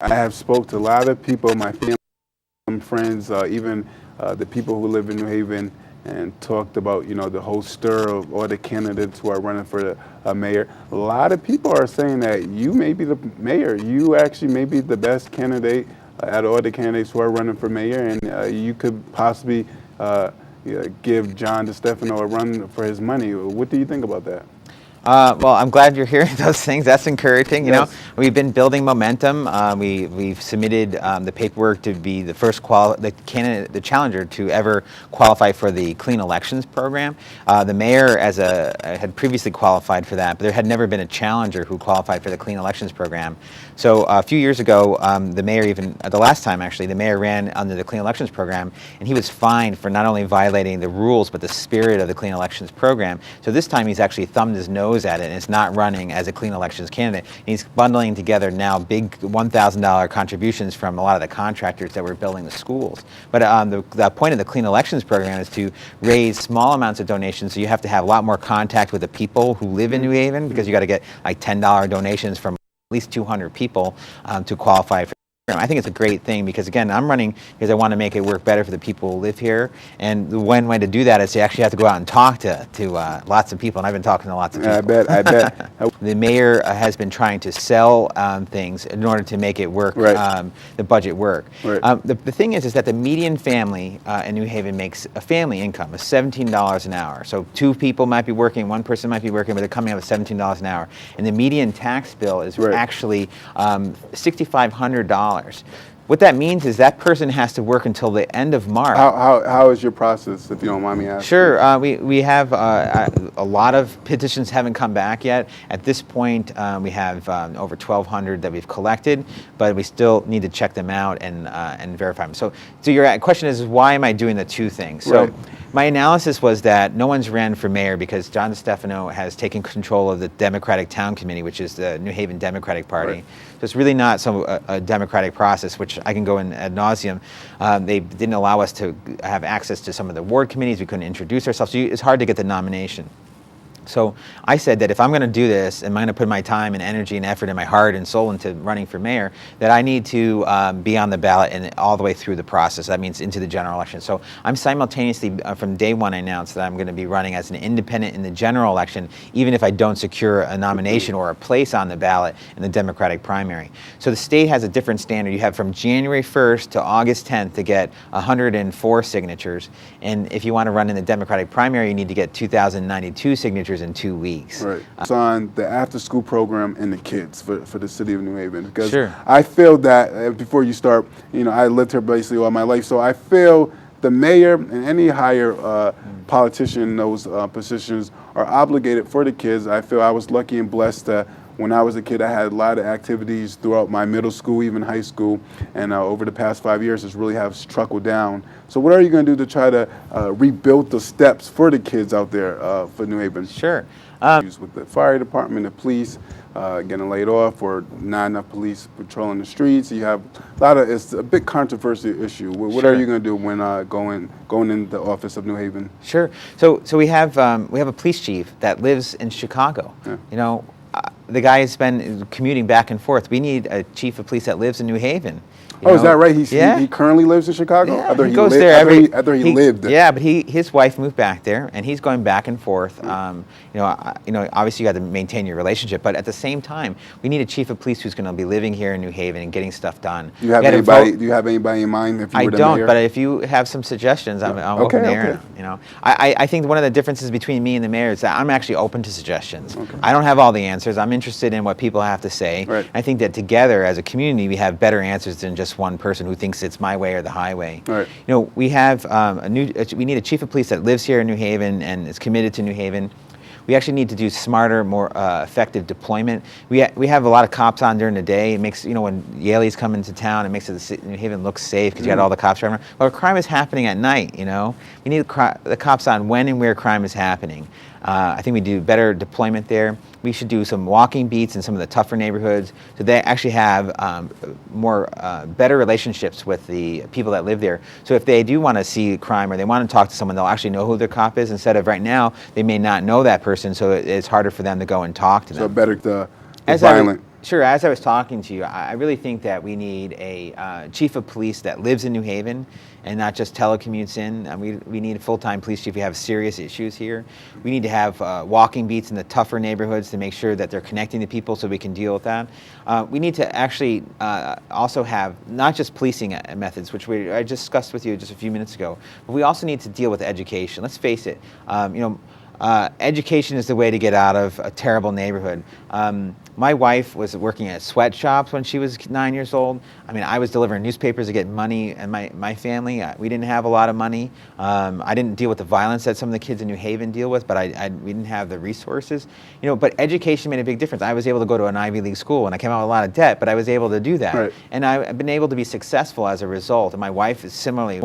I have spoke to a lot of people, my family, some friends, even the people who live in New Haven, and talked about, the whole stir of all the candidates who are running for the mayor. A lot of people are saying that you may be the mayor. You actually may be the best candidate out of all the candidates who are running for mayor, and you could possibly give John DeStefano a run for his money. What do you think about that? Well, I'm glad you're hearing those things. That's encouraging. You Yes. know, we've been building momentum. We've submitted the paperwork to be the first the challenger to ever qualify for the Clean Elections program. The mayor, had previously qualified for that, but there had never been a challenger who qualified for the Clean Elections program. So a few years ago, the mayor, even the last time actually, the mayor ran under the Clean Elections program, and he was fined for not only violating the rules but the spirit of the Clean Elections program. So this time he's actually thumbed his nose at it and is not running as a clean elections candidate. And he's bundling together now big $1,000 contributions from a lot of the contractors that were building the schools. But the point of the clean elections program is to raise small amounts of donations, so you have to have a lot more contact with the people who live in New Haven, because you got to get like $10 donations from at least 200 people to qualify for. I think it's a great thing because, again, I'm running because I want to make it work better for the people who live here. And the one way to do that is you actually have to go out and talk to lots of people. And I've been talking to lots of people. I bet. The mayor has been trying to sell things in order to make it work, Right. the budget work. Right. The thing is that the median family in New Haven makes a family income of $17 an hour. So two people might be working, one person might be working, but they're coming out with $17 an hour. And the median tax bill is Right. actually $6,500. What that means is that person has to work until the end of March. How is your process, if you don't mind me asking? Sure. We have a lot of petitions haven't come back yet. At this point, we have over 1,200 that we've collected, but we still need to check them out and verify them. So your question is, why am I doing the two things? So Right. my analysis was that no one's ran for mayor because John DeStefano has taken control of the Democratic Town Committee, which is the New Haven Democratic Party. Right. So it's really not a democratic process, which I can go in ad nauseum. They didn't allow us to have access to some of the ward committees. We couldn't introduce ourselves. So it's hard to get the nomination. So I said that if I'm going to do this, and I'm going to put my time and energy and effort and my heart and soul into running for mayor, that I need to be on the ballot and all the way through the process. That means into the general election. So I'm simultaneously, from day one, I announced that I'm going to be running as an independent in the general election, even if I don't secure a nomination or a place on the ballot in the Democratic primary. So the state has a different standard. You have from January 1st to August 10th to get 104 signatures. And if you want to run in the Democratic primary, you need to get 2,092 signatures in 2 weeks. Right. It's on the after-school program and the kids for the city of New Haven. Because Sure. I feel that before you start, I lived here basically all my life, so I feel the mayor and any higher politician in those positions are obligated for the kids. I feel I was lucky and blessed that when I was a kid, I had a lot of activities throughout my middle school, even high school, and over the past 5 years, it's really have trickled down. So what are you going to do to try to rebuild the steps for the kids out there for New Haven? Sure. With the fire department, the police getting laid off, or not enough police patrolling the streets. You have it's a big controversial issue. What Sure. are you going to do when going in the office of New Haven? Sure. So we have a police chief that lives in Chicago. Yeah. The guy has been commuting back and forth. We need a chief of police that lives in New Haven. Is that right? Yeah. He currently lives in Chicago? Yeah, I thought he goes there I thought he lived there. Yeah, but his wife moved back there, and he's going back and forth. Obviously you got to maintain your relationship, but at the same time, we need a chief of police who's going to be living here in New Haven and getting stuff done. Do you have anybody in mind? If you I were the don't, mayor? but if you have some suggestions, I'm open to hearing. I think one of the differences between me and the mayor is that I'm actually open to suggestions. Okay. I don't have all the answers. I'm interested in what people have to say. Right. I think that together as a community, we have better answers than just one person who thinks it's my way or the highway. Right. We have we need a chief of police that lives here in New Haven and is committed to New Haven. We actually need to do smarter, more effective deployment. We have a lot of cops on during the day. It makes, when Yaley's coming to town, it makes New Haven look safe because you got all the cops driving around. Well, crime is happening at night, We need the cops on when and where crime is happening. I think we do better deployment there. We should do some walking beats in some of the tougher neighborhoods so they actually have better relationships with the people that live there. So if they do want to see crime or they want to talk to someone, they'll actually know who their cop is, instead of right now, they may not know that person, so it's harder for them to go and talk to them. So better the violent. Sure. As I was talking to you, I really think that we need a chief of police that lives in New Haven and not just telecommutes in. We need a full-time police chief. We have serious issues here. We need to have walking beats in the tougher neighborhoods to make sure that they're connecting to people so we can deal with that. We need to actually also have not just policing methods, which I discussed with you just a few minutes ago, but we also need to deal with education. Let's face it. Education is the way to get out of a terrible neighborhood. My wife was working at sweatshops when she was 9 years old. I mean, I was delivering newspapers to get money, and my family, we didn't have a lot of money. I didn't deal with the violence that some of the kids in New Haven deal with, but we didn't have the resources. But education made a big difference. I was able to go to an Ivy League school, and I came out with a lot of debt, but I was able to do that. Right. And I've been able to be successful as a result. And my wife is similarly.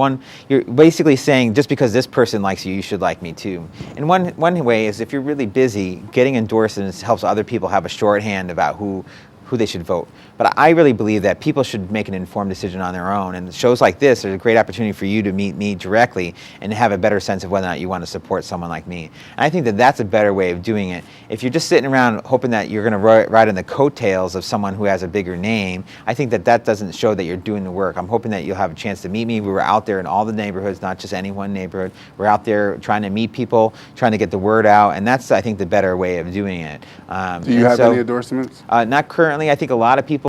You're basically saying just because this person likes you, you should like me too. And one way is if you're really busy, getting endorsements helps other people have a shorthand about who they should vote. But I really believe that people should make an informed decision on their own. And shows like this are a great opportunity for you to meet me directly and have a better sense of whether or not you want to support someone like me. And I think that that's a better way of doing it. If you're just sitting around hoping that you're going to ride on the coattails of someone who has a bigger name, I think that that doesn't show that you're doing the work. I'm hoping that you'll have a chance to meet me. We were out there in all the neighborhoods, not just any one neighborhood. We're out there trying to meet people, trying to get the word out, and that's, I think, the better way of doing it. Do you have any endorsements? Not currently. I think a lot of people